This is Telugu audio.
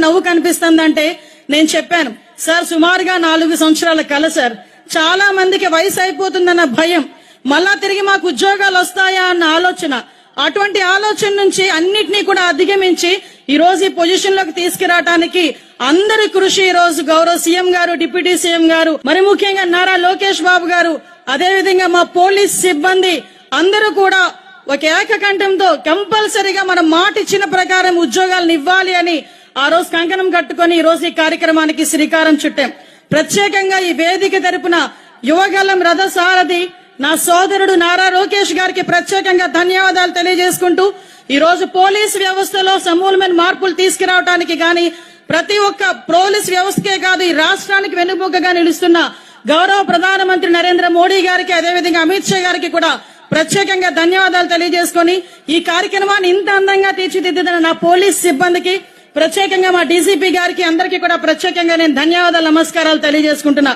నవ్వు కనిపిస్తుందంటే నేను చెప్పాను సార్ సుమారుగా 4 సంవత్సరాల కల సార్. చాలా మందికి వయసు అయిపోతుందన్న భయం, మళ్ళా తిరిగి మాకు ఉద్యోగాలు వస్తాయా అన్న ఆలోచన, అటువంటి ఆలోచన నుంచి అన్నిటినీ కూడా అధిగమించి ఈ రోజు ఈ పొజిషన్ లోకి తీసుకురావడానికి అందరి కృషి ఈ రోజు గౌరవ సీఎం గారు, డిప్యూటీ సీఎం గారు, మరి ముఖ్యంగా నారా లోకేష్ బాబు గారు, అదే విధంగా మా పోలీస్ సిబ్బంది అందరూ కూడా ఒక ఏకకంఠంతో కంపల్సరీగా మనం మాట ఇచ్చిన ప్రకారం ఉద్యోగాలను ఇవ్వాలి అని ఆ రోజు కంకణం కట్టుకుని ఈ రోజు ఈ కార్యక్రమానికి శ్రీకారం చుట్టాం. ప్రత్యేకంగా ఈ వేదిక తరపున యువగలం రథసారథి నా సోదరుడు నారా లోకేష్ గారికి ప్రత్యేకంగా ధన్యవాదాలు తెలియజేసుకుంటూ ఈ రోజు పోలీస్ వ్యవస్థలో సమూలమైన మార్పులు తీసుకురావడానికి గాని, ప్రతి ఒక్క పోలీస్ వ్యవస్థకే కాదు ఈ రాష్ట్రానికి వెన్నుముకగా నిలుస్తున్న గౌరవ ప్రధానమంత్రి నరేంద్ర మోడీ గారికి, అదేవిధంగా అమిత్ షా గారికి కూడా ప్రత్యేకంగా ధన్యవాదాలు తెలియజేసుకుని ఈ కార్యక్రమాన్ని ఇంత అందంగా తీర్చిదిద్దిన నా పోలీస్ సిబ్బందికి, ప్రత్యేకంగా మా డీజీపీ గారికి అందరికీ కూడా ప్రత్యేకంగా నేను ధన్యవాదాలు, నమస్కారాలు తెలియజేసుకుంటున్నా.